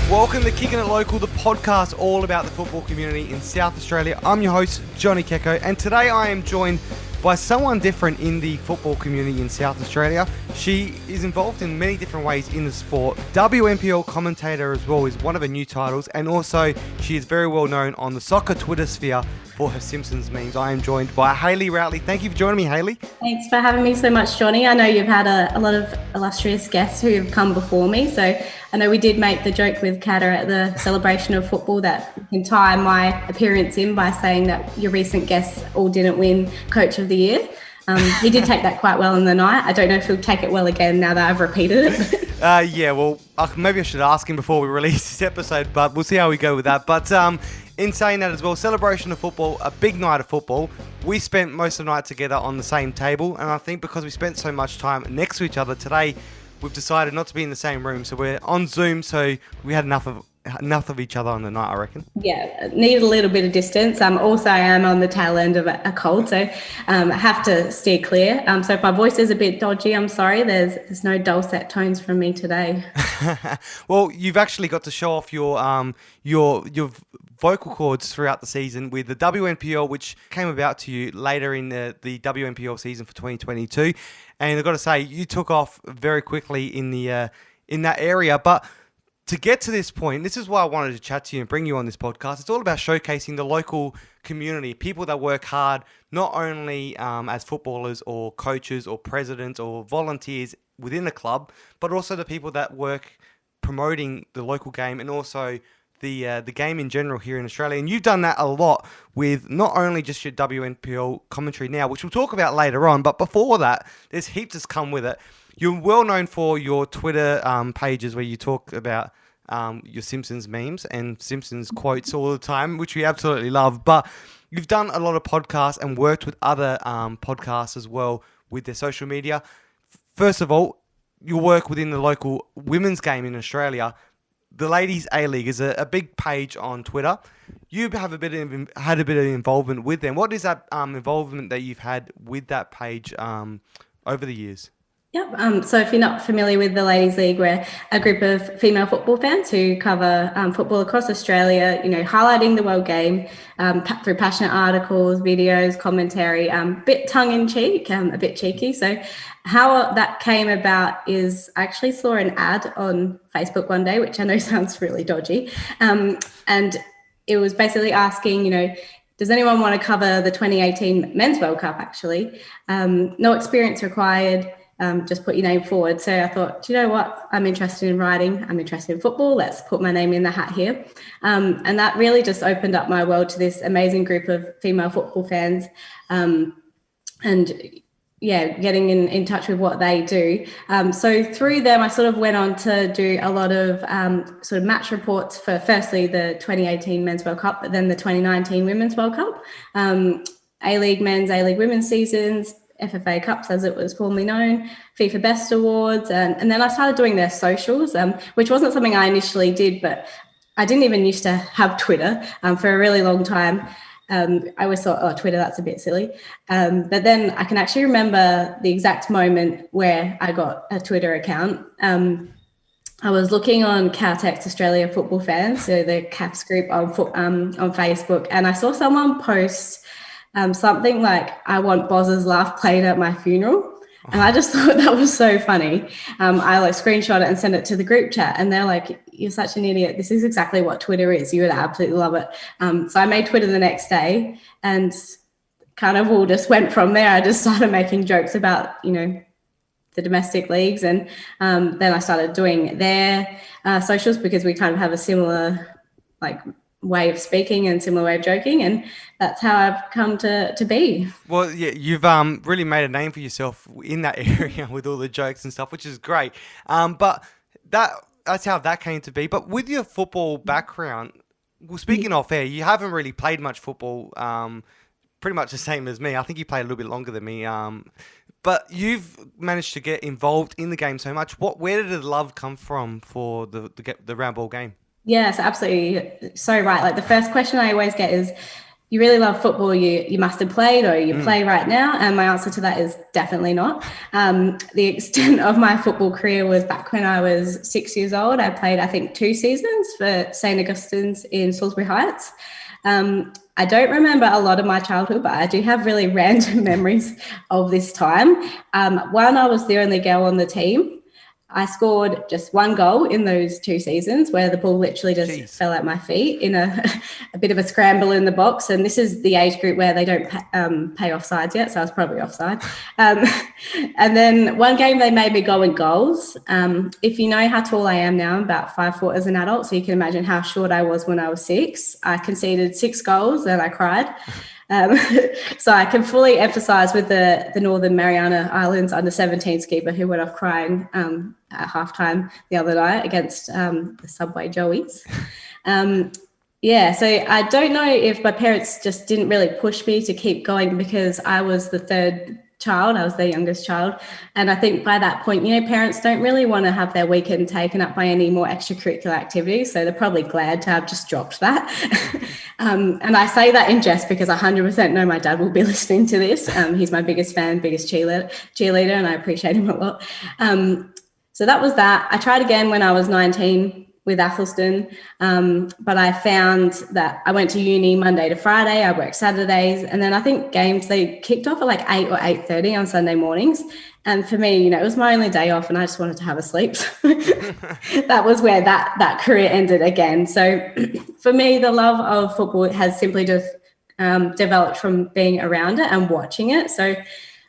Welcome to Kicking It Local, the podcast all about the football community in South Australia. I'm your host, Johnny Kecko, and today I am joined by someone different in the football community in South Australia. She is involved in many different ways in the sport. WNPL commentator as well is one of her new titles, and also she is very well known on the soccer Twitter sphere for her Simpsons memes. I am joined by Hayley Routley. Thank you for joining me, Hayley. Thanks for having me so much, Johnny. I know you've had a lot of illustrious guests who have come before me, so I know we did make the joke with Katter at the celebration of football that you can tie my appearance in by saying that your recent guests all didn't win Coach of the Year. He did take that quite well in the night. I don't know if he'll take it well again now that I've repeated it. Maybe I should ask him before we release this episode, but we'll see how we go with that. But in saying that as well, celebration of football, a big night of football. We spent most of the night together on the same table, and I think because we spent so much time next to each other today, we've decided not to be in the same room. So we're on Zoom, so we had enough of each other on the night, I reckon. Yeah, need a little bit of distance. Also, I am on the tail end of a cold, so I have to steer clear. So if my voice is a bit dodgy, I'm sorry. There's no dulcet tones from me today. Well, you've actually got to show off your vocal cords throughout the season with the WNPL, which came about to you later in the WNPL season for 2022. And I've got to say, you took off very quickly in that area. But to get to this point, this is why I wanted to chat to you and bring you on this podcast. It's all about showcasing the local community, people that work hard, not only as footballers or coaches or presidents or volunteers within the club, but also the people that work promoting the local game and also the game in general here in Australia. And you've done that a lot with not only just your WNPL commentary now, which we'll talk about later on, but before that, there's heaps that's come with it. You're well known for your Twitter pages where you talk about your Simpsons memes and Simpsons quotes all the time, which we absolutely love. But you've done a lot of podcasts and worked with other podcasts as well with their social media. First of all, your work within the local women's game in Australia. The Ladies A-League is a big page on Twitter. You have had a bit of involvement with them. What is that involvement that you've had with that page over the years? Yep. So if you're not familiar with the Ladies League, we're a group of female football fans who cover football across Australia, highlighting the world game through passionate articles, videos, commentary, bit tongue-in-cheek, a bit cheeky. So how that came about is I actually saw an ad on Facebook one day, which I know sounds really dodgy. And it was basically asking, does anyone want to cover the 2018 Men's World Cup, actually? No experience required. Just put your name forward. So I thought, do you know what? I'm interested in writing. I'm interested in football. Let's put my name in the hat here. And that really just opened up my world to this amazing group of female football fans. Getting in touch with what they do. So through them, I sort of went on to do a lot of sort of match reports for firstly the 2018 Men's World Cup, but then the 2019 Women's World Cup, A-League Men's, A-League Women's seasons, FFA Cups as it was formerly known, FIFA Best Awards, and then I started doing their socials, which wasn't something I initially did, but I didn't even used to have Twitter for a really long time. I always thought, Twitter, that's a bit silly. But then I can actually remember the exact moment where I got a Twitter account. I was looking on Caltex Australia Football Fans, so the CAFS group on Facebook, and I saw someone post something like, I want Boz's laugh played at my funeral. And I just thought that was so funny. I screenshot it and sent it to the group chat, and they're like, you're such an idiot. This is exactly what Twitter is. You would absolutely love it. So I made Twitter the next day, and kind of all just went from there. I just started making jokes about, the domestic leagues. And then I started doing their socials because we kind of have a similar way of speaking and similar way of joking, and that's how I've come to be. Well, yeah, you've really made a name for yourself in that area with all the jokes and stuff, which is great. But that's how that came to be. But with your football background, well, speaking off air, you haven't really played much football, pretty much the same as me. I think you played a little bit longer than me. But you've managed to get involved in the game so much. Where did the love come from for the round ball game? Yes, absolutely. So right. The first question I always get is, you really love football, you must have played or you play right now. And my answer to that is definitely not. The extent of my football career was back when I was 6 years old. I played, I think, 2 seasons for St. Augustine's in Salisbury Heights. I don't remember a lot of my childhood, but I do have really random memories of this time. When I was the only girl on the team, I scored just 1 goal in those 2 seasons where the ball literally just fell at my feet in a bit of a scramble in the box. And this is the age group where they don't pay offsides yet, so I was probably offside. And then one game they made me go in goals. If you know how tall I am now, I'm about 5 foot as an adult, so you can imagine how short I was when I was 6. I conceded 6 goals and I cried. So I can fully empathise with the Northern Mariana Islands under-17 keeper who went off crying at halftime the other night against the Subway Joeys. So I don't know if my parents just didn't really push me to keep going because I was the third child. I was the youngest child. And I think by that point, parents don't really want to have their weekend taken up by any more extracurricular activities. So they're probably glad to have just dropped that. And I say that in jest because I 100% know my dad will be listening to this. He's my biggest fan, biggest cheerleader, and I appreciate him a lot. So that was that. I tried again when I was 19 with Athelston, but I found that I went to uni Monday to Friday, I worked Saturdays, and then I think games, they kicked off at like 8 or 8:30 on Sunday mornings. And for me, it was my only day off and I just wanted to have a sleep. That was where that career ended again. So for me, the love of football has simply just developed from being around it and watching it. So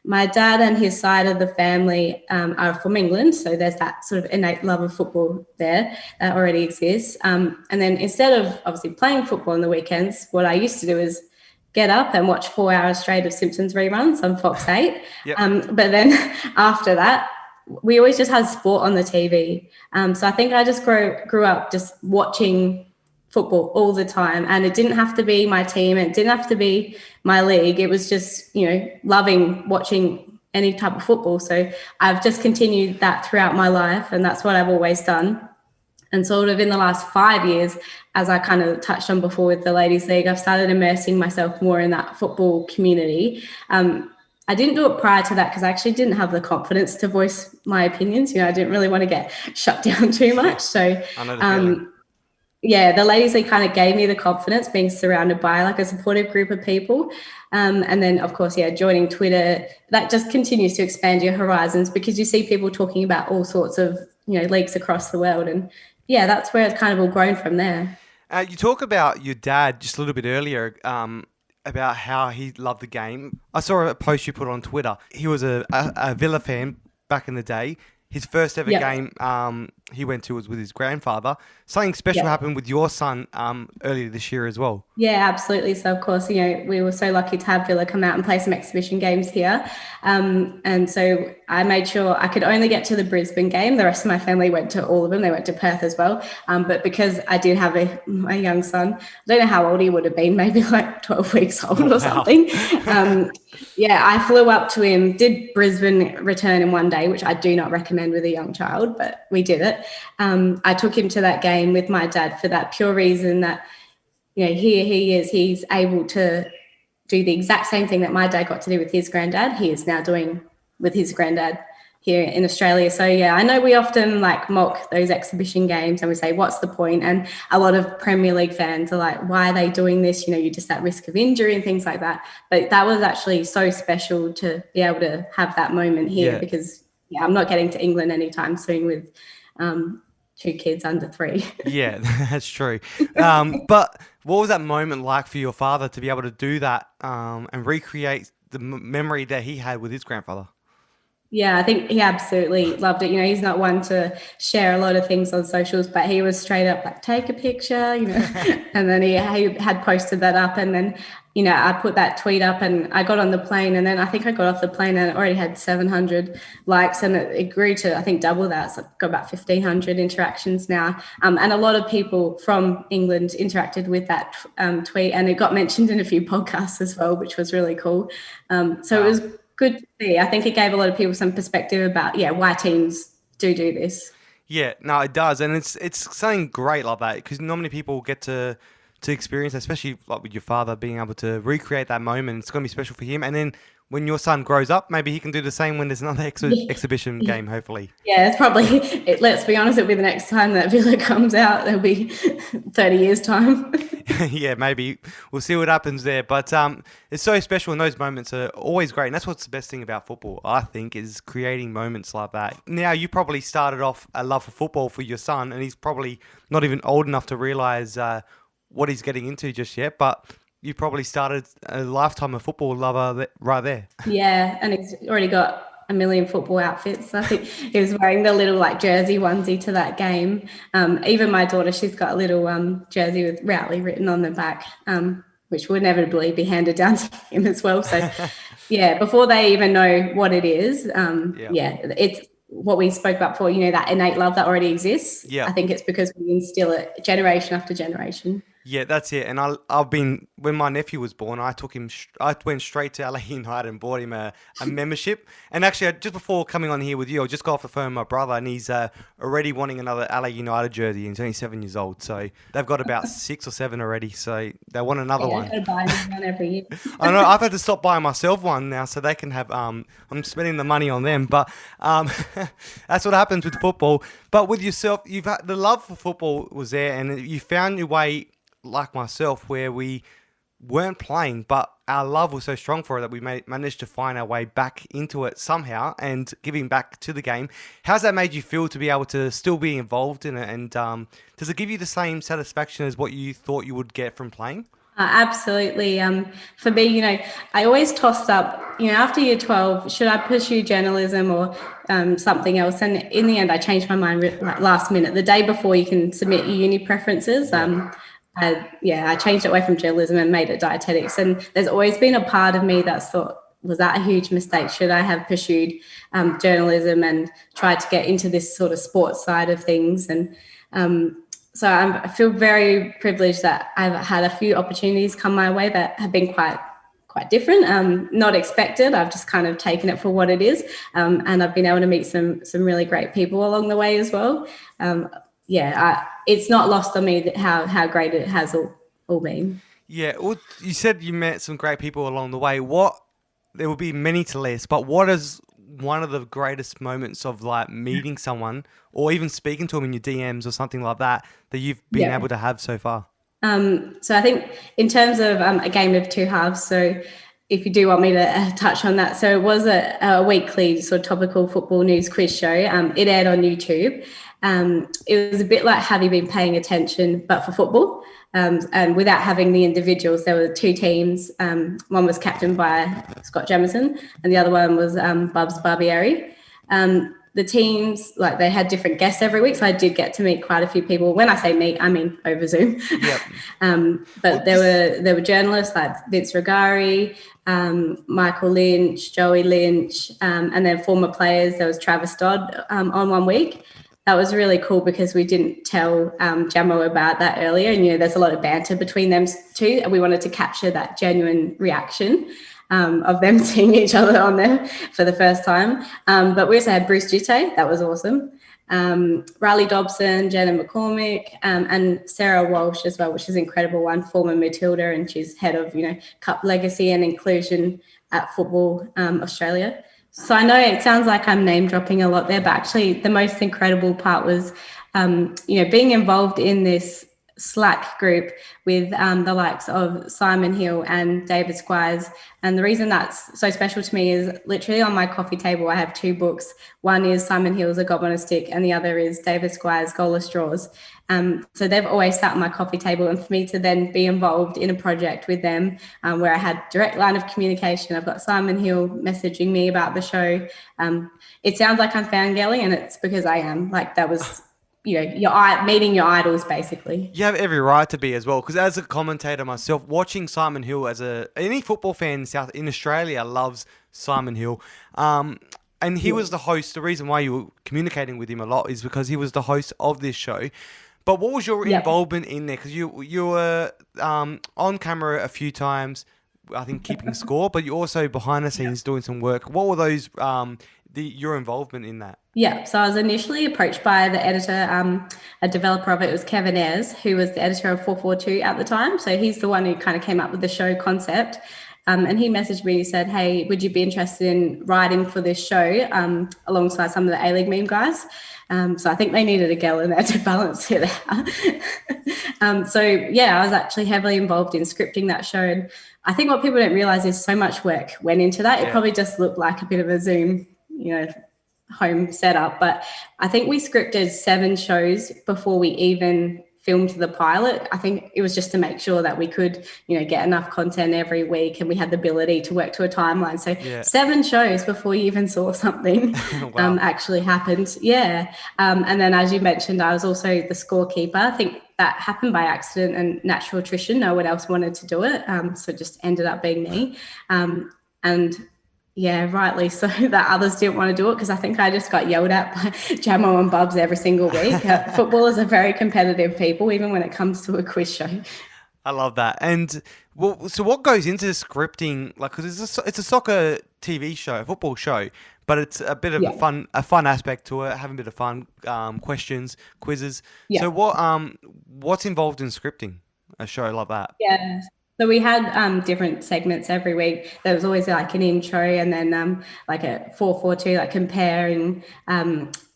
my dad and his side of the family are from England, so there's that sort of innate love of football there that already exists. And then instead of obviously playing football on the weekends, what I used to do is get up and watch 4 hours straight of Simpsons reruns on Fox 8. Yep. But then after that, we always just had sport on the TV. So I think I just grew up just watching football all the time, and it didn't have to be my team, it didn't have to be my league, it was just loving watching any type of football. So I've just continued that throughout my life, and that's what I've always done. And sort of in the last 5 years, as I kind of touched on before with the Ladies League, I've started immersing myself more in that football community. I didn't do it prior to that because I actually didn't have the confidence to voice my opinions. I didn't really want to get shut down too much. So I know the feeling. The Ladies League kind of gave me the confidence, being surrounded by like a supportive group of people. And then, of course, joining Twitter, that just continues to expand your horizons because you see people talking about all sorts of, leagues across the world. And that's where it's kind of all grown from there. You talk about your dad just a little bit earlier about how he loved the game. I saw a post you put on Twitter. He was a Villa fan back in the day. His first ever game he went to was with his grandfather. Something special happened with your son earlier this year as well. Yeah, absolutely. So, of course, we were so lucky to have Villa come out and play some exhibition games here. And so I made sure I could only get to the Brisbane game. The rest of my family went to all of them. They went to Perth as well. But because I did have a young son, I don't know how old he would have been, maybe like 12 weeks old or something. I flew up to him, did Brisbane return in one day, which I do not recommend with a young child, but we did it. I took him to that game with my dad for that pure reason that, here he is, he's able to do the exact same thing that my dad got to do with his granddad. He is now doing with his granddad here in Australia. So, I know we often mock those exhibition games and we say, what's the point? And a lot of Premier League fans are like, why are they doing this? You're just at risk of injury and things like that. But that was actually so special to be able to have that moment here because I'm not getting to England anytime soon with 2 kids under 3. Yeah, that's true. But what was that moment like for your father to be able to do that and recreate the memory that he had with his grandfather? Yeah, I think he absolutely loved it. He's not one to share a lot of things on socials, but he was straight up take a picture, and then he had posted that up. And then, I put that tweet up and I got on the plane, and then I think I got off the plane and it already had 700 likes, and it grew to, I think, double that. So I've got about 1,500 interactions now. And a lot of people from England interacted with that tweet, and it got mentioned in a few podcasts as well, which was really cool. So it was good to see. I think it gave a lot of people some perspective about, why teams do this. Yeah, no, it does. And it's something great like that because not many people get to to experience, especially like with your father being able to recreate that moment. It's going to be special for him. And then when your son grows up, maybe he can do the same when there's another exhibition game, hopefully. Yeah, it's probably, let's be honest, it'll be the next time that Villa comes out. It'll be 30 years' time. Yeah, maybe we'll see what happens there. But it's so special, and those moments are always great. And that's what's the best thing about football, I think, is creating moments like that. Now, you probably started off a love for football for your son, and he's probably not even old enough to realise what he's getting into just yet. But you probably started a lifetime of football lover right there. Yeah, and he's already got a million football outfits. I think he was wearing the little like jersey onesie to that game. Even my daughter, she's got a little jersey with Routley written on the back, which will inevitably be handed down to him as well. So yeah, before they even know what it is, it's what we spoke about before, that innate love that already exists. Yeah. I think it's because we instill it generation after generation. Yeah, that's it. And I've been, when my nephew was born, I went straight to LA United and bought him a membership. And actually, just before coming on here with you, I just got off the phone with my brother, and he's already wanting another LA United jersey. He's only 7 years old. So they've got about 6 or 7 already. So they want another one. I've got to buy one every year. I know, I've had to stop buying myself one now so they can have, I'm spending the money on them. But that's what happens with football. But with yourself, you've had the love for football was there, and you found your way, like myself, where we weren't playing, but our love was so strong for it that we managed to find our way back into it somehow and giving back to the game. How's that made you feel to be able to still be involved in it? And does it give you the same satisfaction as what you thought you would get from playing? Absolutely. For me, I always tossed up, after year 12, should I pursue journalism or something else? And in the end, I changed my mind last minute. The day before you can submit your uni preferences, I changed it away from journalism and made it dietetics. And there's always been a part of me that's thought, was that a huge mistake? Should I have pursued journalism and tried to get into this sort of sports side of things? And so I feel very privileged that I've had a few opportunities come my way that have been quite different, not expected. I've just kind of taken it for what it is. And I've been able to meet some really great people along the way as well. It's not lost on me how great it has all been. Yeah, well, you said you met some great people along the way. There will be many to list, but what is one of the greatest moments of like meeting someone or even speaking to them in your DMs or something like that you've been able to have so far? So I think in terms of a game of two halves, so if you do want me to touch on that, so it was a weekly sort of topical football news quiz show. It aired on YouTube. It was a bit like Have You Been Paying Attention, but for football. And without having the individuals, there were 2 teams. One was captained by Scott Jamieson and the other one was Bubs Barbieri. The teams, they had different guests every week, so I did get to meet quite a few people. When I say meet, I mean over Zoom. Yep. But there were journalists like Vince Rugari, Michael Lynch, Joey Lynch, and then former players. There was Travis Dodd on one week. That was really cool because we didn't tell Jamo about that earlier. And, there's a lot of banter between them two. And we wanted to capture that genuine reaction of them seeing each other on there for the first time. But we also had Bruce Jitte. That was awesome. Riley Dobson, Jenna McCormick, and Sarah Walsh as well, which is an incredible one, former Matilda. And she's head of, Cup Legacy and Inclusion at Football Australia. So I know it sounds like I'm name dropping a lot there, but actually the most incredible part was, being involved in this Slack group with the likes of Simon Hill and David Squires. And the reason that's so special to me is literally on my coffee table, I have 2 books. One is Simon Hill's A Gob on a Stick and the other is David Squires' Goalless Draws. So they've always sat on my coffee table, and for me to then be involved in a project with them where I had direct line of communication. I've got Simon Hill messaging me about the show. It sounds like I'm fangirling, and it's because I am. That was, meeting your idols, basically. You have every right to be as well, because as a commentator myself, watching Simon Hill any football fan in Australia loves Simon Hill. And he was the host. The reason why you were communicating with him a lot is because he was the host of this show. But what was your involvement in there? Because you were on camera a few times, I think keeping score, but you're also behind the scenes doing some work. What were those your involvement in that? Yeah, so I was initially approached by the editor, a developer of it. It was Kevin Ayres, who was the editor of 442 at the time. So he's the one who kind of came up with the show concept. And he messaged me and said, hey, would you be interested in writing for this show alongside some of the A-League meme guys? So I think they needed a girl in there to balance it out. So yeah, I was actually heavily involved in scripting that show. And I think what people don't realize is so much work went into that. It probably just looked like a bit of a Zoom, home setup, but I think we scripted 7 shows before we even filmed the pilot. I think it was just to make sure that we could, get enough content every week and we had the ability to work to a timeline. So 7 shows before you even saw something actually happened. Yeah. And then, as you mentioned, I was also the scorekeeper. I think that happened by accident and natural attrition. No one else wanted to do it. So it just ended up being me. And yeah, rightly so that others didn't want to do it, because I think I just got yelled at by Jamo and Bubs every single week. Footballers are very competitive people, even when it comes to a quiz show. I love that. And so what goes into scripting? Like, because it's a soccer TV show, a football show, but it's a bit of a fun aspect to it, having a bit of fun, questions, quizzes. Yeah. So what's involved in scripting a show like that? Yeah. So we had different segments every week. There was always like an intro, and then like a 442, like comparing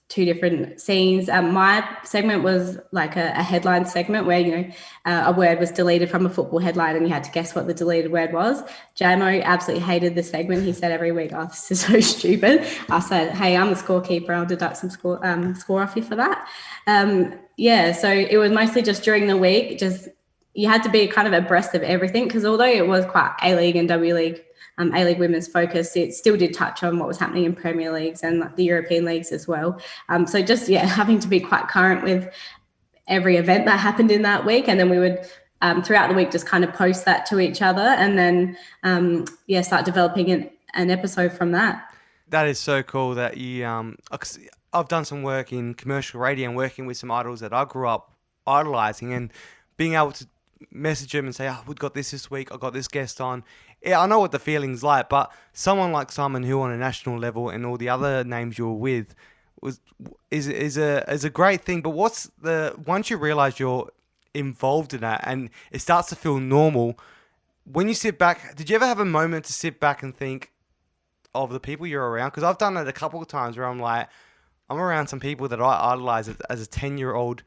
2 different scenes. My segment was like a headline segment where, a word was deleted from a football headline and you had to guess what the deleted word was. Jamo absolutely hated the segment. He said every week, oh, this is so stupid. I said, hey, I'm the scorekeeper. I'll deduct some score off you for that. So it was mostly just during the week, you had to be kind of abreast of everything, because although it was quite A-League and W-League, A-League women's focus, it still did touch on what was happening in Premier Leagues and the European leagues as well. So just, having to be quite current with every event that happened in that week. And then we would, throughout the week, just kind of post that to each other and then, start developing an episode from that. That is so cool that you, I've done some work in commercial radio and working with some idols that I grew up idolizing, and being able to message them and say, oh, we've got this week, I got this guest on. Yeah, I know what the feeling's like, but someone like Simon Hill on a national level and all the other names you were with is a great thing. But once you realize you're involved in that and it starts to feel normal, when you sit back, did you ever have a moment to sit back and think of the people you're around? Because I've done it a couple of times where I'm around some people that I idolize as a 10-year-old,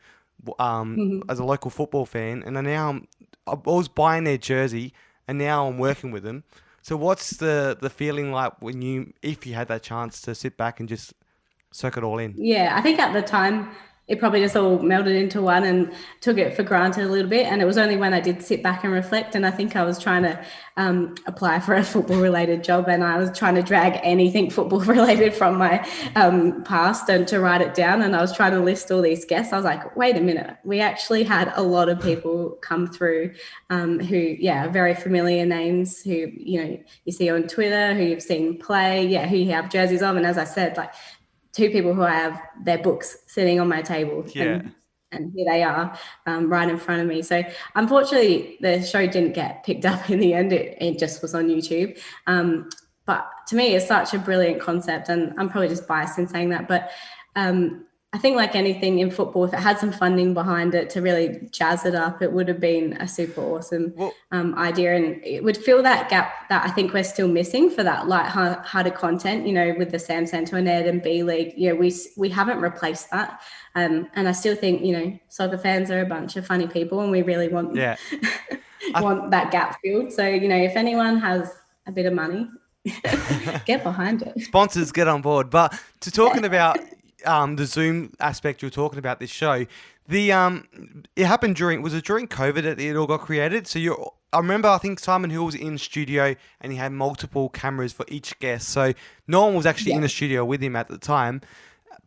as a local football fan, and now I was buying their jersey, and now I'm working with them. So what's the feeling like if you had that chance to sit back and just soak it all in? Yeah, I think at the time it probably just all melded into one and took it for granted a little bit. And it was only when I did sit back and reflect, and I think I was trying to apply for a football related job, and I was trying to drag anything football related from my past and to write it down. And I was trying to list all these guests. I was like, wait a minute, we actually had a lot of people come through who, are very familiar names who, you see on Twitter, who you've seen play, who you have jerseys of. And as I said, like, 2 people who I have their books sitting on my table, and here they are right in front of me. So unfortunately, the show didn't get picked up in the end. It just was on YouTube. But to me, it's such a brilliant concept, and I'm probably just biased in saying that. But I think, like anything in football, if it had some funding behind it to really jazz it up, it would have been a super awesome idea. And it would fill that gap that I think we're still missing for that light-hearted content, with the Sam Santoinette and B-League. We haven't replaced that. And I still think, soccer fans are a bunch of funny people, and we really want, want that gap filled. So, if anyone has a bit of money, get behind it. Sponsors, get on board. But talking about the Zoom aspect you're talking about this show, it happened during COVID that it all got created? So I remember, I think Simon Hill was in studio and he had multiple cameras for each guest. So no one was actually in the studio with him at the time.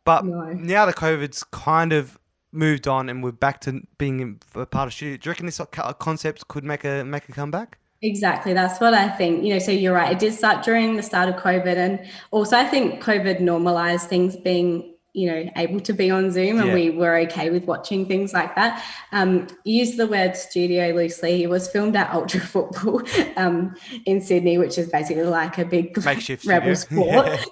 But now the COVID's kind of moved on and we're back to being a part of studio. Do you reckon this concept could make a comeback? Exactly. That's what I think. So you're right. It did start during the start of COVID. And also I think COVID normalized things being, able to be on Zoom, and we were okay with watching things like that. Use the word studio loosely. It was filmed at Ultra Football in Sydney, which is basically like a big makeshift rebel sport.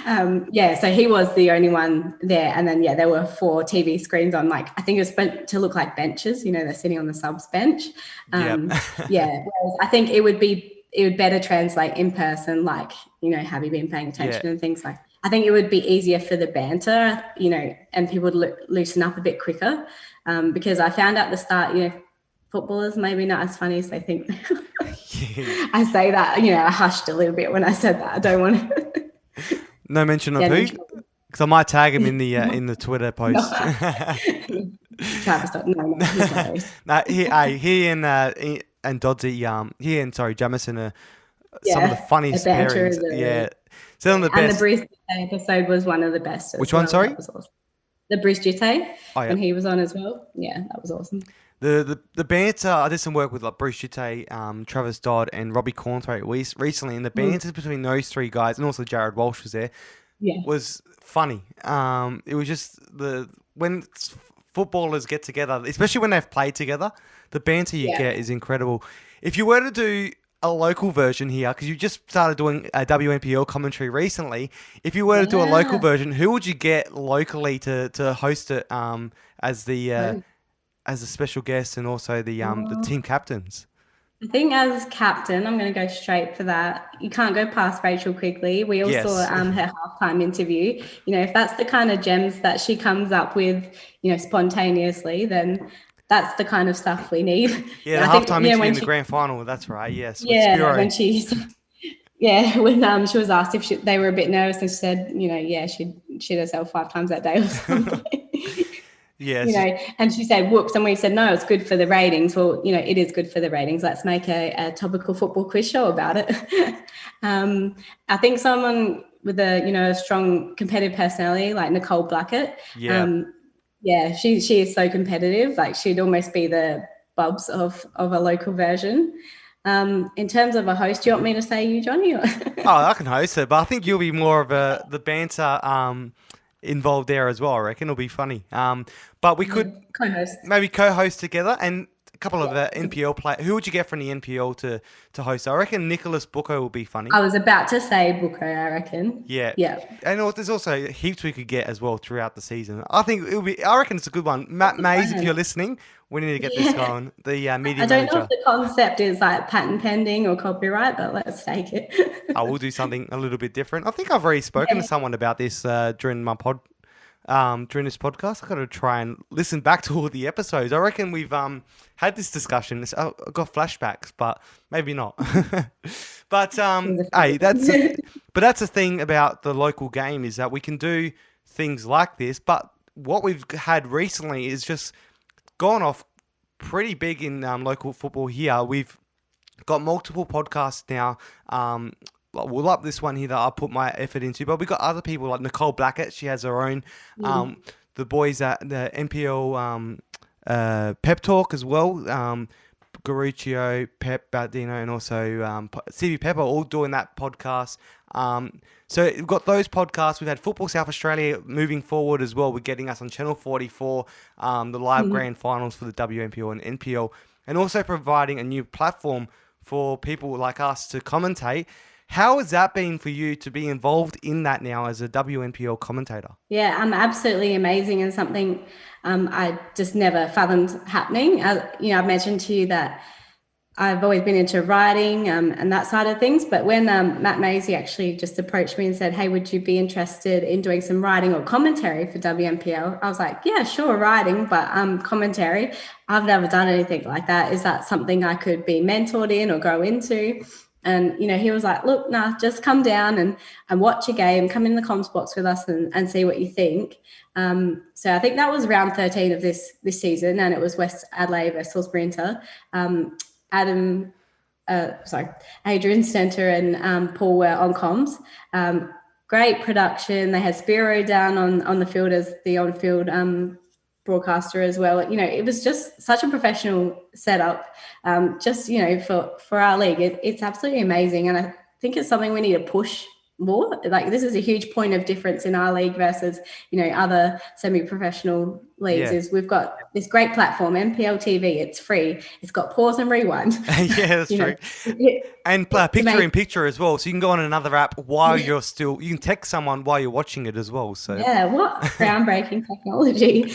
So he was the only one there. And then, there were 4 TV screens on, like, I think it was meant to look like benches, they're sitting on the subs bench. Whereas I think it would better translate in person, like, have you been paying attention and things like. I think it would be easier for the banter, and people would loosen up a bit quicker, because I found out at the start, footballers maybe not as funny as they think. I say that, I hushed a little bit when I said that. I don't want to. No mention of who, because I might tag him in the Twitter post. Travis, no, he's not. No, he and Jamison are some of the funniest pairings. Some of the best. And the Bruce Jitte episode was one of the best. Which one, sorry? That was awesome. The Bruce Jitte, when he was on as well. Yeah, that was awesome. The banter, I did some work with like Bruce Jitte, Travis Dodd and Robbie Cornthwaite recently, and the banter between those 3 guys, and also Jared Walsh was there, was funny. It was just when footballers get together, especially when they've played together, the banter you get is incredible. If you were to do a local version here, because you just started doing a WNPL commentary recently, if you were to do a local version, who would you get locally to host it as a special guest, and also the team captains? I think as captain, I'm going to go straight for that. You can't go past Rachel Quigley. We all saw her halftime interview. If that's the kind of gems that she comes up with, spontaneously, then that's the kind of stuff we need. Yeah, the halftime interview in the grand final. That's right. Yes. When she was asked if they were a bit nervous, and she said, she'd shit herself 5 times that day or something. Yes. And she said, whoops. And we said, no, it's good for the ratings. Well, it is good for the ratings. Let's make a topical football quiz show about it. I think someone with a strong competitive personality like Nicole Blackett. She is so competitive. Like, she'd almost be the Bubs of a local version. In terms of a host, do you want me to say you, Johnny? I can host it, but I think you'll be more of the banter involved there as well. I reckon it'll be funny. But we could maybe co-host together, and a couple of NPL players. Who would you get from the NPL to host? I reckon Nicholas Booker will be funny. I was about to say Booker, I reckon. Yeah. And there's also heaps we could get as well throughout the season. I reckon it's a good one. Matt Mays, if you're listening, we need to get this going. The media manager. I don't know if the concept is like patent pending or copyright, but let's take it. I will do something a little bit different. I think I've already spoken to someone about this during my during this podcast. I've got to try and listen back to all the episodes. I reckon we've had this discussion. I've got flashbacks, but maybe not. But that's the thing about the local game, is that we can do things like this. But what we've had recently is just gone off pretty big in local football here. We've got multiple podcasts now. We'll up this one here that I put my effort into, but we've got other people like Nicole Blackett. She has her own. The boys at the NPL Pep Talk as well. Garuccio, Pep, Bardino, and also CV Pepper, all doing that podcast. So we've got those podcasts. We've had Football South Australia moving forward as well. We're getting us on Channel 44, the live grand finals for the WNPL and NPL, and also providing a new platform for people like us to commentate. How has that been for you to be involved in that now as a WNPL commentator? Yeah, amazing, and something I just never fathomed happening. I've mentioned to you that I've always been into writing and that side of things. But when Matt Maisie actually just approached me and said, hey, would you be interested in doing some writing or commentary for WNPL? I was like, yeah, sure, writing, but commentary. I've never done anything like that. Is that something I could be mentored in or grow into? And, he was like, look, just come down and watch a game, come in the comms box with us and see what you think. So I think that was round 13 of this season, and it was West Adelaide versus Brinter. Adrian Center and Paul were on comms. Great production. They had Spiro down on the field as the on-field broadcaster as well. It was just such a professional setup. For our league, it's absolutely amazing, and I think it's something we need to push more. Like, this is a huge point of difference in our league versus, other semi-professional leagues. Yeah. Is we've got this great platform, NPL TV. It's free. It's got pause and rewind. Yeah, that's true. And picture in picture as well. So you can go on another app while you can text someone while you're watching it as well. So yeah, what groundbreaking technology.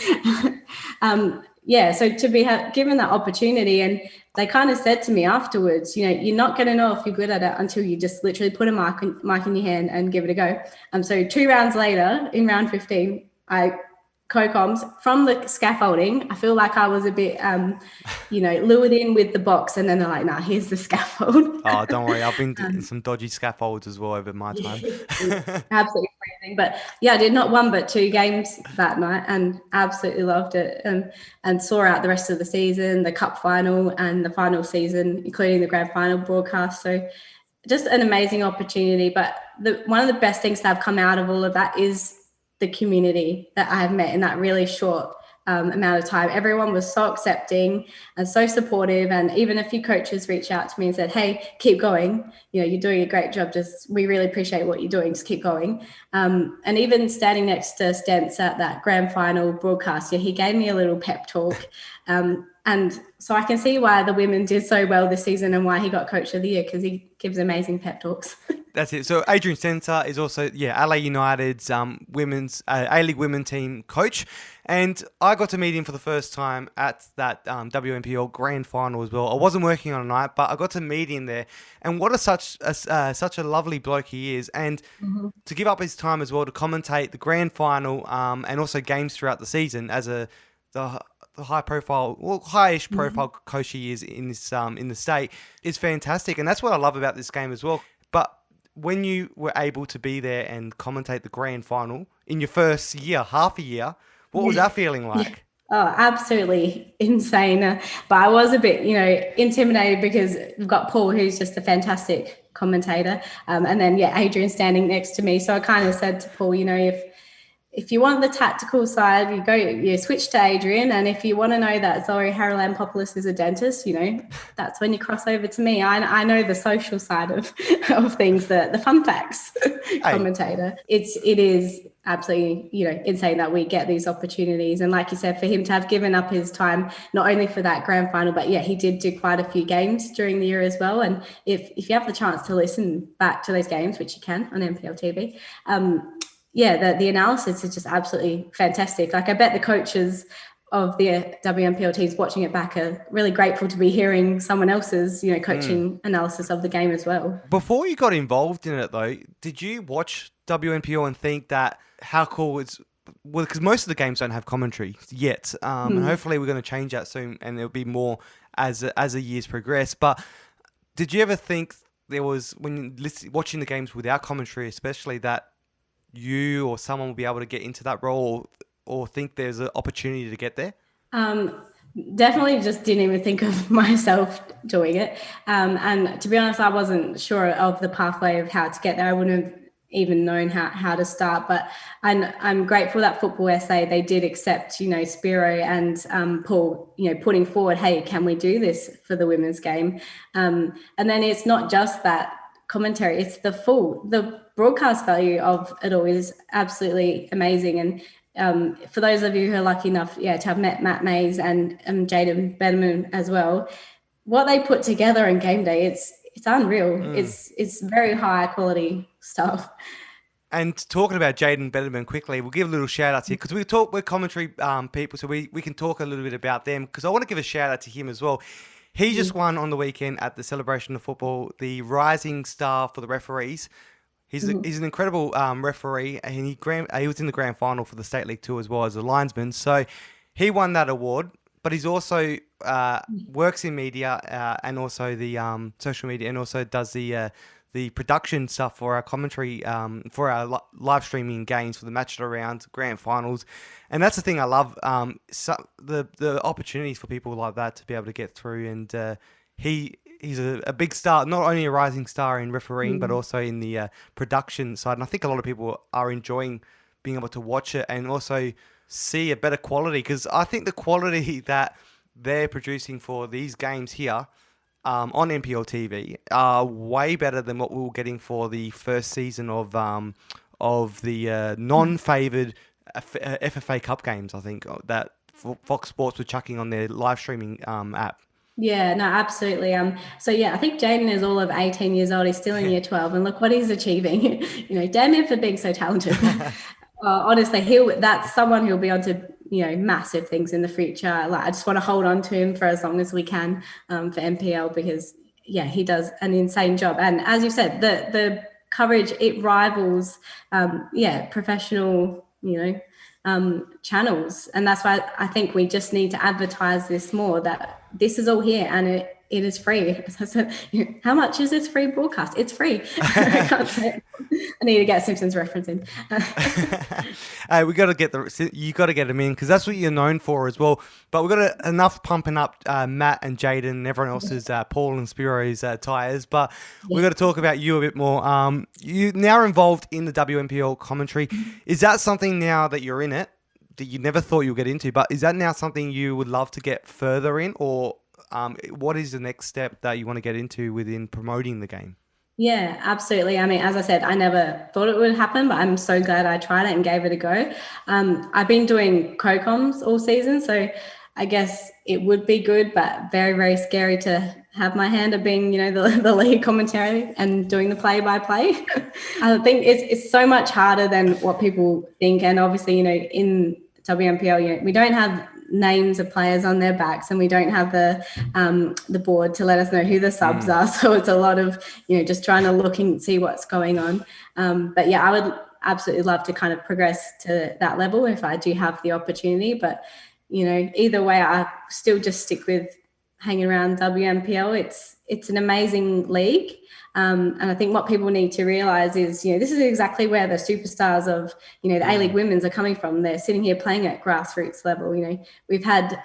So to be given that opportunity, and they kind of said to me afterwards, you're not going to know if you're good at it until you just literally put a mic in your hand and give it a go. So 2 rounds later, in round 15, I co-coms from the scaffolding. I feel like I was a bit, lured in with the box, and then they're like, "Nah, here's the scaffold." Oh, don't worry. I've been in some dodgy scaffolds as well over my time. Absolutely freezing. But yeah, I did not 1 but 2 games that night, and absolutely loved it, and saw out the rest of the season, the cup final and the final season, including the grand final broadcast. So just an amazing opportunity. But one of the best things that have come out of all of that is the community that I have met in that really short amount of time. Everyone was so accepting and so supportive, and even a few coaches reached out to me and said, "Hey, keep going, you're doing a great job, we really appreciate what you're doing, just keep going." And even standing next to Stents at that grand final broadcast, he gave me a little pep talk, and so I can see why the women did so well this season and why he got Coach of the Year, because he gives amazing pep talks. That's it. So Adrian Spencer is also, LA United's women's A-League women team coach. And I got to meet him for the first time at that WNPL grand final as well. I wasn't working on a night, but I got to meet him there. And what such a lovely bloke he is. And to give up his time as well to commentate the grand final and also games throughout the season as the high-ish profile coach he is in this in the state is fantastic. And that's what I love about this game as well. But when you were able to be there and commentate the grand final in your first year, half a year, what was that feeling like? Oh, absolutely insane. But I was a bit, intimidated, because we've got Paul, who's just a fantastic commentator. And then, Adrian standing next to me. So I kind of said to Paul, if you want the tactical side, you switch to Adrian. And if you want to know that Zoe Haralampopoulos is a dentist, that's when you cross over to me. I know the social side of things, the fun facts commentator. It is absolutely, insane that we get these opportunities. And like you said, for him to have given up his time, not only for that grand final, but he did do quite a few games during the year as well. And if you have the chance to listen back to those games, which you can on NPL TV, the analysis is just absolutely fantastic. Like, I bet the coaches of the WNPL teams watching it back are really grateful to be hearing someone else's, coaching analysis of the game as well. Before you got involved in it, though, did you watch WNPL and think that how cool it's... Well, because most of the games don't have commentary yet, and hopefully we're going to change that soon, and there'll be more as the years progress. But did you ever think there was, when watching the games without commentary, especially, that you or someone will be able to get into that role, or think there's an opportunity to get there? Definitely just didn't even think of myself doing it. And to be honest, I wasn't sure of the pathway of how to get there. I wouldn't have even known how to start. But I'm grateful that Football SA, they did accept, Spiro and Paul, putting forward, hey, can we do this for the women's game? And then it's not just that commentary, it's the broadcast value of it all is absolutely amazing. And for those of you who are lucky enough to have met Matt Mays and Jaden Betterman as well, what they put together on game day, it's unreal. It's very high quality stuff. And talking about Jaden Betterman quickly, we'll give a little shout out to you, because we're commentary people, so we can talk a little bit about them, because I want to give a shout out to him as well. He just won on the weekend at the Celebration of Football the Rising Star for the referees. He's an incredible referee, and he was in the grand final for the State League 2 as well as a linesman. So he won that award, but he's also works in media and also the social media, and also does the production stuff for our commentary, for our live streaming games for the match around grand finals. And that's the thing I love, the opportunities for people like that to be able to get through. And he's a big star, not only a rising star in refereeing, but also in the production side. And I think a lot of people are enjoying being able to watch it and also see a better quality, because I think the quality that they're producing for these games here on NPL TV are way better than what we were getting for the first season of the non-favoured FFA Cup games. I think that Fox Sports were chucking on their live streaming app. Yeah, no, absolutely. So yeah, I think Jaden is all of 18 years old. He's still in year 12, and look what he's achieving. Damn him for being so talented. Honestly, that's someone who'll be on to massive things in the future. Like, I just want to hold on to him for as long as we can for NPL, because he does an insane job. And as you said, the coverage, it rivals professional channels, and that's why I think we just need to advertise this more, that this is all here and it is free. As I said, how much is this free broadcast? It's free. I can't say it. I need to get Simpsons reference in. Hey, you got to get them in, because that's what you're known for as well. But we've got enough pumping up Matt and Jaden and everyone else's Paul and Spiro's tires. But we've got to talk about you a bit more. You now are involved in the WNPL commentary. Is that something, now that you're in it, that you never thought you'd get into, but is that now something you would love to get further in, or what is the next step that you want to get into within promoting the game? Yeah, absolutely. I mean, as I said, I never thought it would happen, but I'm so glad I tried it and gave it a go. I've been doing co-coms all season, so I guess it would be good, but very, very scary to have my hand at being, the lead commentary and doing the play-by-play. I think it's so much harder than what people think. And obviously, in WNPL, we don't have names of players on their backs, and we don't have the board to let us know who the subs are. So it's a lot of, just trying to look and see what's going on. But yeah, I would absolutely love to kind of progress to that level if I do have the opportunity. But, either way, I still just stick with hanging around WNPL. It's an amazing league. And I think what people need to realise is, this is exactly where the superstars of, the A-League Women's are coming from. They're sitting here playing at grassroots level. We've had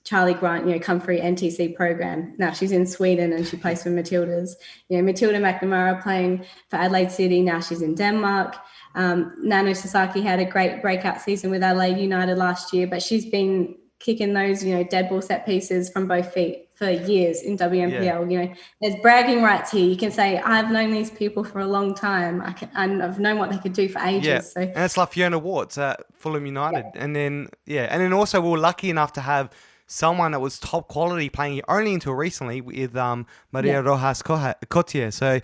Charlie Grant, come through NTC program. Now she's in Sweden and she plays for Matildas. Matilda McNamara playing for Adelaide City. Now she's in Denmark. Nano Sasaki had a great breakout season with Adelaide United last year, but she's been kicking those, dead ball set pieces from both feet for years in WNPL. Yeah. There's bragging rights here. You can say, I've known these people for a long time. I've known what they could do for ages. Yeah. So. And it's like Fiona Warts at Fulham United. Yeah. And then also we were lucky enough to have someone that was top quality playing only until recently with Maria Rojas Cotier. So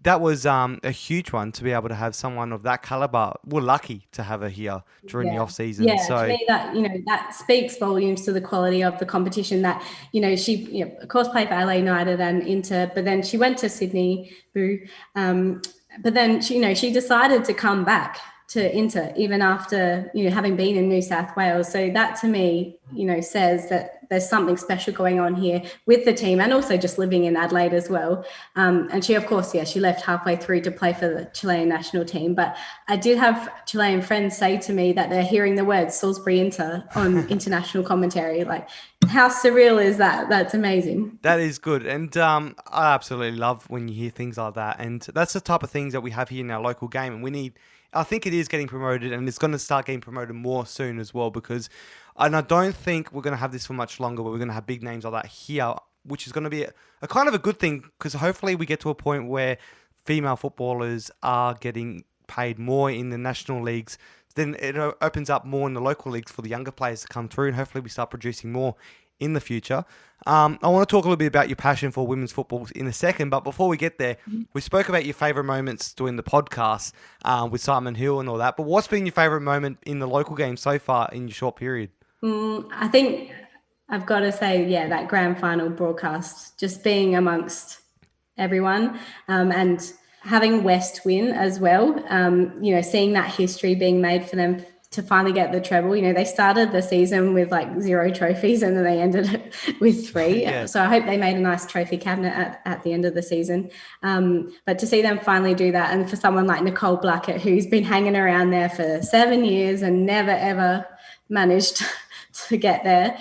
that was a huge one to be able to have someone of that caliber. We're lucky to have her here during the off season. Yeah, so to me that speaks volumes to the quality of the competition. That she of course played for LA United and Inter, but then she went to Sydney. But then she decided to come back to Inter even after having been in New South Wales. So that to me says that there's something special going on here with the team, and also just living in Adelaide as well. And she, of course, she left halfway through to play for the Chilean national team. But I did have Chilean friends say to me that they're hearing the words Salisbury Inter on international commentary. Like, how surreal is that? That's amazing. That is good. And I absolutely love when you hear things like that. And that's the type of things that we have here in our local game. And I think it is getting promoted, and it's going to start getting promoted more soon as well, and I don't think we're going to have this for much longer, but we're going to have big names like that here, which is going to be a kind of a good thing, because hopefully we get to a point where female footballers are getting paid more in the national leagues. Then it opens up more in the local leagues for the younger players to come through, and hopefully we start producing more in the future. I want to talk a little bit about your passion for women's football in a second, but before we get there, we spoke about your favourite moments doing the podcast with Simon Hill and all that, but what's been your favourite moment in the local game so far in your short period? I think I've got to say, that grand final broadcast, just being amongst everyone and having West win as well, seeing that history being made for them to finally get the treble. They started the season with 0 trophies and then they ended it with 3. Yeah. So I hope they made a nice trophy cabinet at the end of the season. But to see them finally do that, and for someone like Nicole Blackett, who's been hanging around there for 7 years and never, ever managed to get there,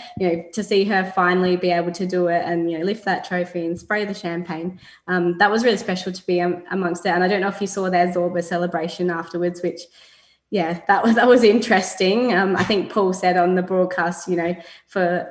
to see her finally be able to do it and, lift that trophy and spray the champagne. That was really special to be amongst it. And I don't know if you saw their Zorba celebration afterwards, which, that was interesting. I think Paul said on the broadcast, for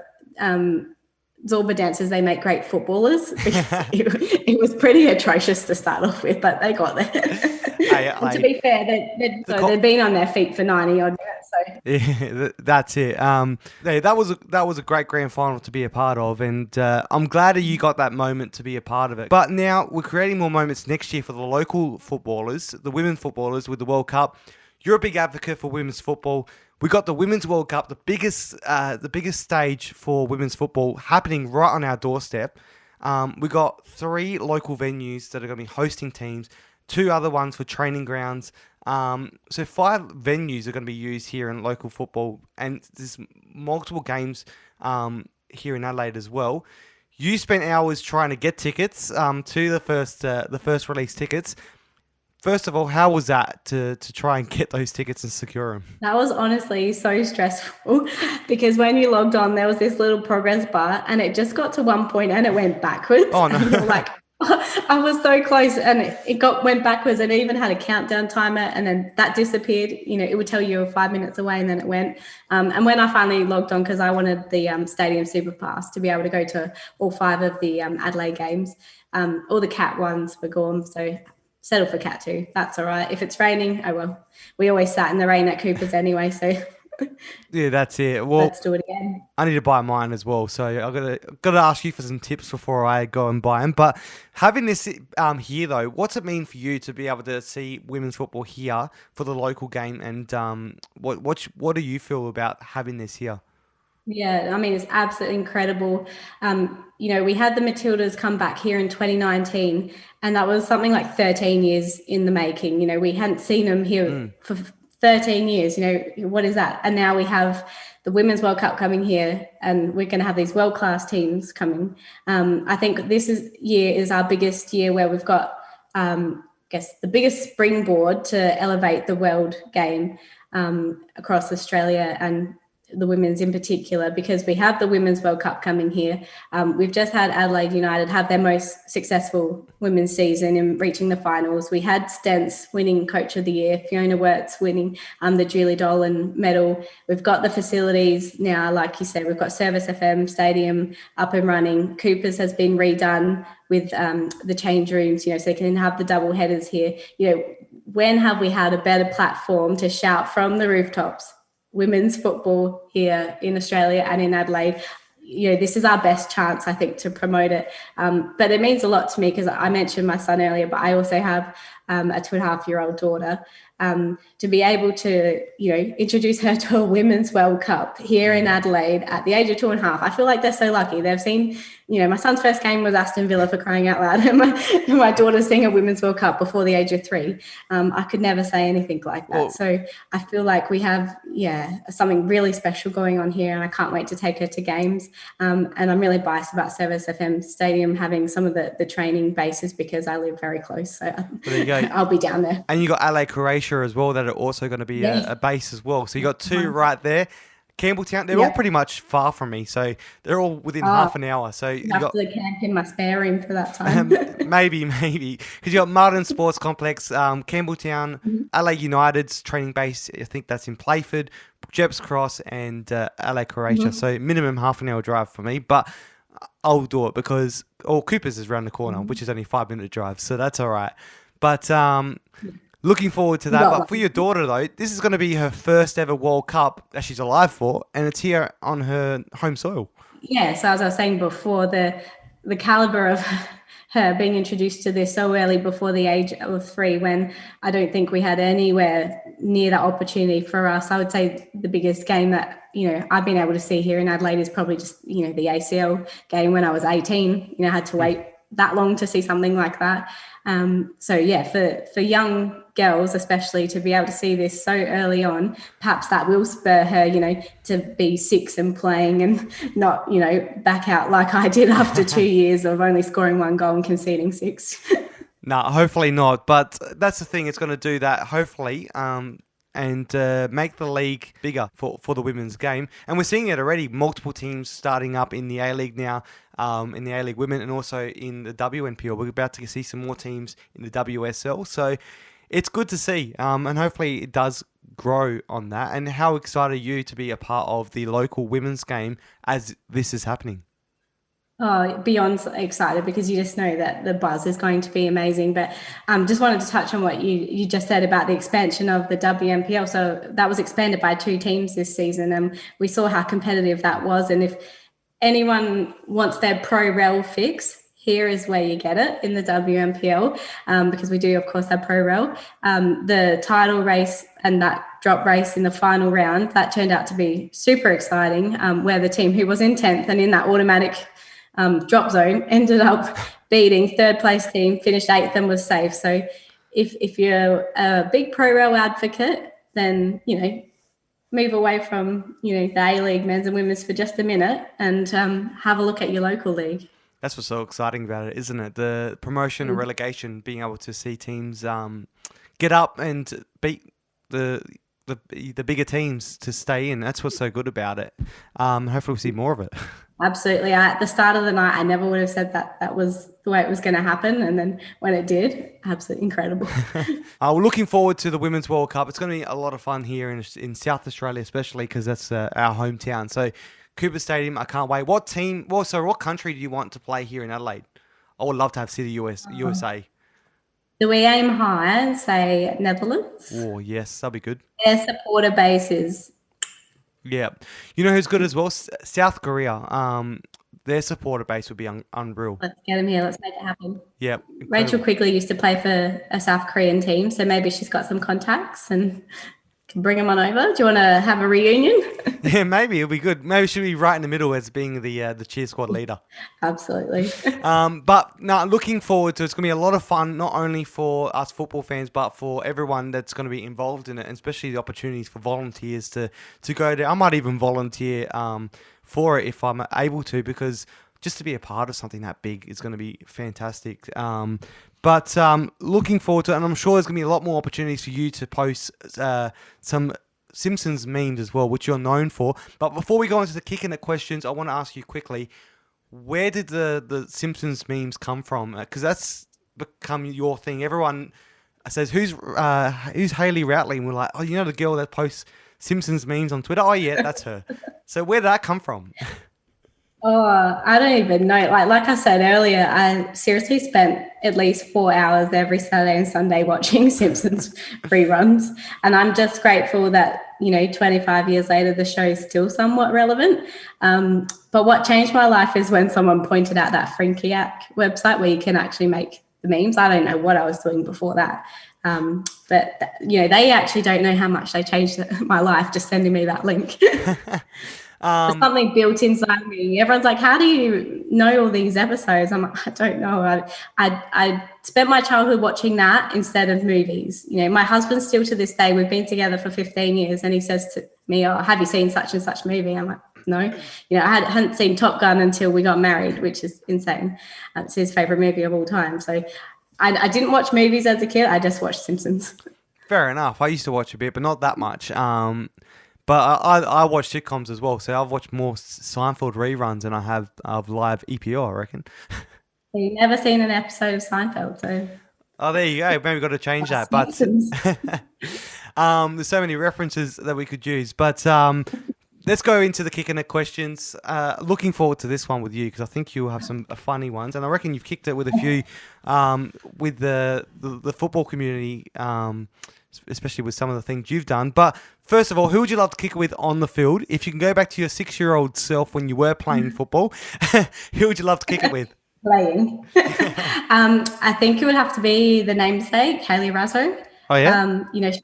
Zumba dancers, they make great footballers. It was pretty atrocious to start off with, but they got there. And to be fair, they'd been on their feet for 90 odd minutes. So yeah, that's it. That was a great grand final to be a part of, and I'm glad that you got that moment to be a part of it. But now we're creating more moments next year for the local footballers, the women footballers with the World Cup. You're a big advocate for women's football. We got the Women's World Cup, the biggest stage for women's football, happening right on our doorstep. We got 3 local venues that are going to be hosting teams, 2 other ones for training grounds. So 5 venues are going to be used here in local football, and there's multiple games here in Adelaide as well. You spent hours trying to get tickets to the first release tickets. First of all, how was that to try and get those tickets and secure them? that was honestly so stressful because when you logged on, there was this little progress bar and it just got to one point and it went backwards. Oh, no. And you're like, I was so close and it went backwards and it even had a countdown timer and then that disappeared. You know, it would tell you you were 5 minutes away and then it went. And when I finally logged on, because I wanted the Stadium Super Pass to be able to go to all 5 of the Adelaide games, all the Cat ones were gone. So settle for Cat 2. That's all right. If it's raining, oh well. We always sat in the rain at Cooper's anyway, so Yeah, that's it. Well, let's do it again. I need to buy mine as well, so I gotta ask you for some tips before I go and buy them. But having this here though, what's it mean for you to be able to see women's football here for the local game? And what do you feel about having this here? Yeah, I mean, it's absolutely incredible. You know, we had the Matildas come back here in 2019, and that was something like 13 years in the making. You know, we hadn't seen them here for 13 years. You know, what is that? And now we have the Women's World Cup coming here, and we're going to have these world-class teams coming. I think year is our biggest year where we've got, I guess, the biggest springboard to elevate the world game across Australia and the women's in particular, because we have the Women's World Cup coming here. We've just had Adelaide United have their most successful women's season in reaching the finals. We had Stents winning Coach of the Year, Fiona Wirtz winning the Julie Dolan medal. We've got the facilities now, like you said, we've got Service FM Stadium up and running. Cooper's has been redone with the change rooms, you know, so they can have the double headers here. You know, when have we had a better platform to shout from the rooftops women's football here in Australia and in Adelaide? You know, this is our best chance, I think, to promote it. But it means a lot to me because I mentioned my son earlier, but I also have a 2.5-year-old daughter. To be able to, you know, introduce her to a Women's World Cup here in Adelaide at the age of 2.5. I feel like they're so lucky. They've seen, you know, my son's first game was Aston Villa, for crying out loud, and my daughter's seeing a Women's World Cup before the age of 3. I could never say anything like that. Well, so I feel like we have, something really special going on here, and I can't wait to take her to games. And I'm really biased about Service FM Stadium having some of the training bases because I live very close. So there you go. I'll be down there. And you got LA Croatia as well that are also going to be a base as well. So you got 2 right there. Campbelltown, they're all pretty much far from me, so they're all within half an hour. So you have to camp in my spare room for that time. maybe, because you got Martin Sports Complex, Campbelltown, LA United's training base. I think that's in Playford, Jeps Cross, and LA Croatia. So minimum half an hour drive for me, but I'll do it because Cooper's is around the corner, which is only 5-minute drive, so that's all right. But looking forward to that. But for your daughter, though, this is going to be her first ever World Cup that she's alive for, and it's here on her home soil. Yeah, so as I was saying before, the caliber of her being introduced to this so early before the age of 3, when I don't think we had anywhere near that opportunity for us. I would say the biggest game that, you know, I've been able to see here in Adelaide is probably just, you know, the ACL game when I was 18. You know, I had to wait that long to see something like that. So yeah, for young girls especially to be able to see this so early on, perhaps that will spur her, you know, to be 6 and playing and not, you know, back out like I did after 2 years of only scoring 1 goal and conceding 6. No, hopefully not. But that's the thing, it's going to do that, hopefully, and make the league bigger for the women's game. And we're seeing it already, multiple teams starting up in the A-League now, in the A-League Women, and also in the WNPL. We're about to see some more teams in the WSL. So it's good to see, and hopefully it does grow on that. And how excited are you to be a part of the local women's game as this is happening? Oh, beyond excited because you just know that the buzz is going to be amazing. But just wanted to touch on what you just said about the expansion of the WNPL. So that was expanded by 2 teams this season, and we saw how competitive that was. And if anyone wants their pro rel fix, here is where you get it in the WNPL, because we do, of course, have pro rel. The title race and that drop race in the final round, that turned out to be super exciting, where the team who was in 10th and in that automatic drop zone ended up beating third place team, finished 8th and was safe. So if you're a big pro rel advocate, then, move away from, the A-League men's and women's for just a minute and have a look at your local league. That's what's so exciting about it, isn't it? The promotion and relegation, being able to see teams get up and beat the bigger teams to stay in. That's what's so good about it. Hopefully we'll see more of it. Absolutely. At the start of the night, I never would have said that was the way it was going to happen. And then when it did, absolutely incredible. We're looking forward to the Women's World Cup. It's going to be a lot of fun here in South Australia, especially because that's our hometown. So Cooper Stadium, I can't wait. What country do you want to play here in Adelaide? I would love to have City USA. Do we aim high and say Netherlands? Oh, yes, that'll be good. Their supporter base is... Yeah. You know who's good as well? South Korea. Their supporter base would be unreal. Let's get them here. Let's make it happen. Yeah. Rachel Quigley used to play for a South Korean team, so maybe she's got some contacts and can bring them on over. Do you want to have a reunion? Yeah, maybe it'll be good. Maybe she'll be right in the middle as being the cheer squad leader. Absolutely. But no, looking forward to it. It's going to be a lot of fun, not only for us football fans, but for everyone that's going to be involved in it, and especially the opportunities for volunteers to go there. I might even volunteer for it if I'm able to, because just to be a part of something that big is going to be fantastic. But looking forward to it, and I'm sure there's going to be a lot more opportunities for you to post some Simpsons memes as well, which you're known for. But before we go into the kicking the questions, I want to ask you quickly, where did the Simpsons memes come from? Because that's become your thing. Everyone says, who's Hayley Routley? And we're like, oh, the girl that posts Simpsons memes on Twitter? Oh, yeah, that's her. So where did that come from? Oh, I don't even know. Like I said earlier, I seriously spent at least 4 hours every Saturday and Sunday watching Simpsons reruns. And I'm just grateful that, 25 years later, the show is still somewhat relevant. But what changed my life is when someone pointed out that Frinkiac website where you can actually make the memes. I don't know what I was doing before that. But they actually don't know how much they changed my life just sending me that link. There's something built inside me. Everyone's like, how do you know all these episodes? I'm like, I don't know. I spent my childhood watching that instead of movies. My husband still to this day, we've been together for 15 years, and he says to me, oh, have you seen such and such movie? I'm like, no. I hadn't seen Top Gun until we got married, which is insane. It's his favorite movie of all time. So I didn't watch movies as a kid. I just watched Simpsons. Fair enough. I used to watch a bit, but not that much. But I watch sitcoms as well, so I've watched more Seinfeld reruns than I have of live EPL, I reckon. You've never seen an episode of Seinfeld, so... Oh, there you go. Maybe we've got to change that. But there's so many references that we could use. But let's go into the kicking it questions. Looking forward to this one with you, because I think you'll have some funny ones. And I reckon you've kicked it with a few with the football community, especially with some of the things you've done. But first of all, who would you love to kick it with on the field? If you can go back to your 6-year-old self when you were playing football, who would you love to kick it with? Playing. I think it would have to be the namesake, Hayley Raso. Oh, yeah? She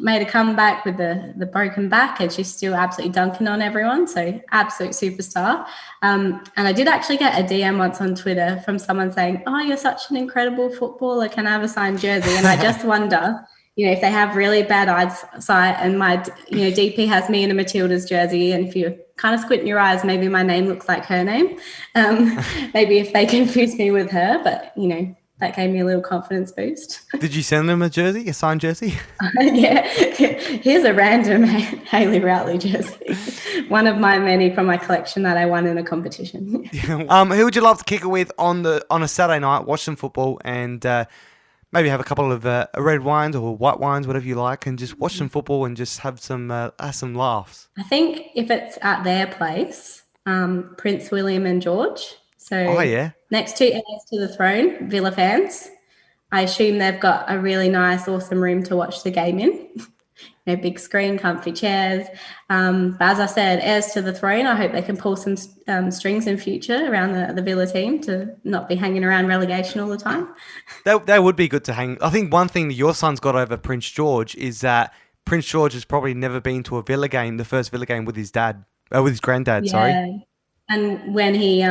made a comeback with the broken back, and she's still absolutely dunking on everyone. So absolute superstar. And I did actually get a DM once on Twitter from someone saying, oh, you're such an incredible footballer. Can I have a signed jersey? And I just wonder... if they have really bad eyesight and my, DP has me in a Matilda's jersey, and if you're kind of squinting your eyes, maybe my name looks like her name. Maybe if they confuse me with her, but, that gave me a little confidence boost. Did you send them a signed jersey? Yeah. Here's a random Hayley Routley jersey. One of my many from my collection that I won in a competition. Who would you love to kick it with on a Saturday night, watch some football, and... maybe have a couple of red wines or white wines, whatever you like, and just watch some football and just have some laughs? I think if it's at their place, Prince William and George. So yeah. next to heirs to the throne, Villa fans. I assume they've got a really nice, awesome room to watch the game in. Big screen, comfy chairs. But as I said, heirs to the throne, I hope they can pull some strings in future around the Villa team to not be hanging around relegation all the time. That would be good to hang. I think one thing that your son's got over Prince George is that Prince George has probably never been to a Villa game, the first Villa game with his dad, with his granddad, Yeah. sorry. And when he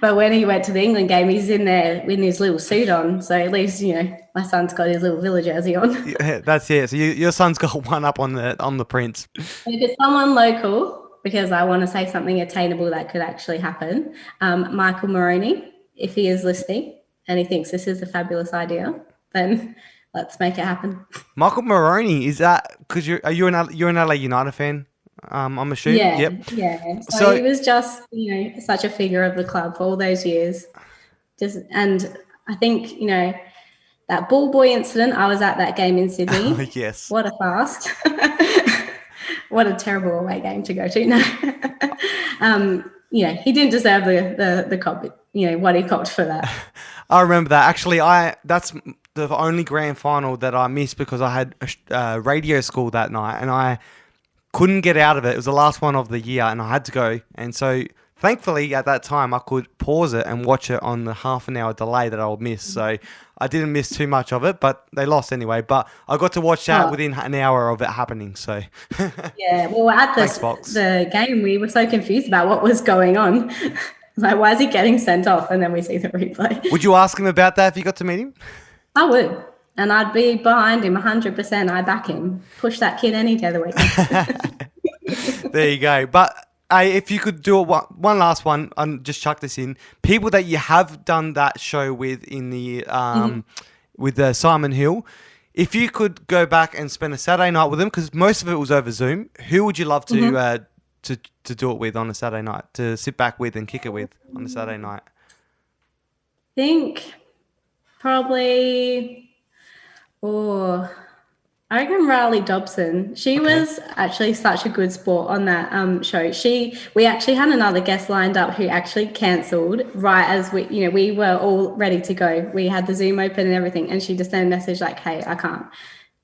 but when he went to the England game, he's in there with his little suit on. So at least, my son's got his little Villa jersey on. Yeah, that's it. So your son's got one up on the Prince. If it's someone local, because I want to say something attainable that could actually happen, Michael Maroney, if he is listening and he thinks this is a fabulous idea, then let's make it happen. Michael Maroney, is that because you're an LA United fan? I'm assuming. Yeah, yep. Yeah. So he was just, such a figure of the club for all those years. And I think, that ball boy incident, I was at that game in Sydney. Oh, yes. What a fast. What a terrible away game to go to. No. He didn't deserve the cop, what he copped for that. I remember that. Actually, that's the only grand final that I missed because I had radio school that night and I couldn't get out of it. It was the last one of the year and I had to go. And so thankfully at that time I could pause it and watch it on the half an hour delay that I would miss. So I didn't miss too much of it, but they lost anyway. But I got to watch that within an hour of it happening. So yeah, well, at the game, we were so confused about what was going on. Like, why is he getting sent off? And then we see the replay. Would you ask him about that if you got to meet him? I would. And I'd be behind him 100%. I back him. Push that kid any day of the week. There you go. But if you could do one last one, and just chuck this in. People that you have done that show with in the with Simon Hill, if you could go back and spend a Saturday night with them, because most of it was over Zoom, who would you love to do it with on a Saturday night, to sit back with and kick it with on a Saturday night? I think probably... I reckon Routley Dobson. She was actually such a good sport on that show. We actually had another guest lined up who actually cancelled right as we were all ready to go. We had the Zoom open and everything, and she just sent a message like, "Hey, I can't."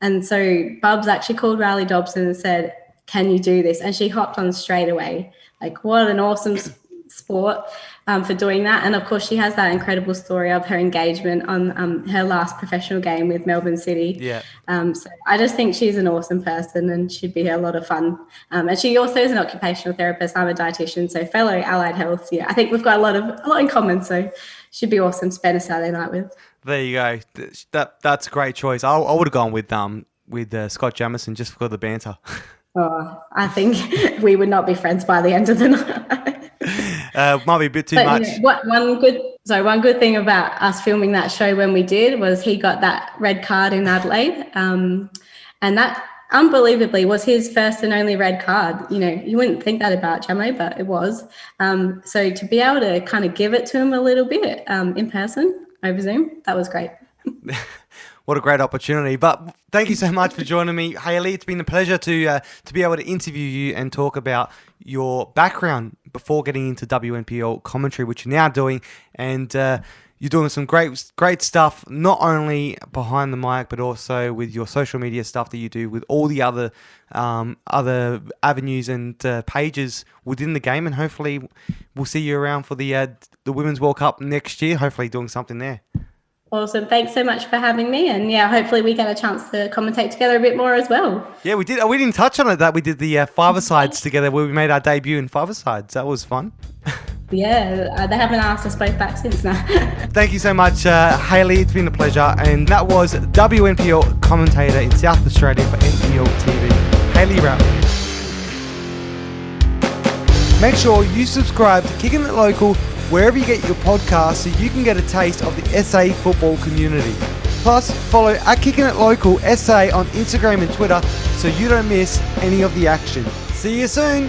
And so Bubs actually called Routley Dobson and said, "Can you do this?" And she hopped on straight away. Like, what an awesome sport for doing that. And of course, she has that incredible story of her engagement on her last professional game with Melbourne City. Yeah. So I just think she's an awesome person and she'd be a lot of fun. And she also is an occupational therapist. I'm a dietitian, so fellow allied health. Yeah, I think we've got a lot in common. So she'd be awesome to spend a Saturday night with. There you go. That's a great choice. I would have gone with Scott Jamieson just for the banter. Oh, I think we would not be friends by the end of the night. Might be a bit too much. One good thing about us filming that show when we did was he got that red card in Adelaide, and that unbelievably was his first and only red card. You wouldn't think that about Jamo, but it was. So to be able to kind of give it to him a little bit in person over Zoom, that was great. What a great opportunity. But thank you so much for joining me, Hayley. It's been a pleasure to be able to interview you and talk about your background before getting into WNPL commentary, which you're now doing. And you're doing some great stuff, not only behind the mic, but also with your social media stuff that you do with all the other avenues and pages within the game. And hopefully we'll see you around for the Women's World Cup next year, hopefully doing something there. Awesome. Thanks so much for having me. And yeah, hopefully we get a chance to commentate together a bit more as well. Yeah, we did. We didn't touch on it that we did the five-a-sides together where we made our debut in five-a-sides. That was fun. Yeah, they haven't asked us both back since now. Thank you so much, Hayley. It's been a pleasure. And that was WNPL commentator in South Australia for NPL TV, Hayley Routley. Make sure you subscribe to Kicking It Local wherever you get your podcasts so you can get a taste of the SA football community. Plus, follow Kicking It Local SA on Instagram and Twitter so you don't miss any of the action. See you soon!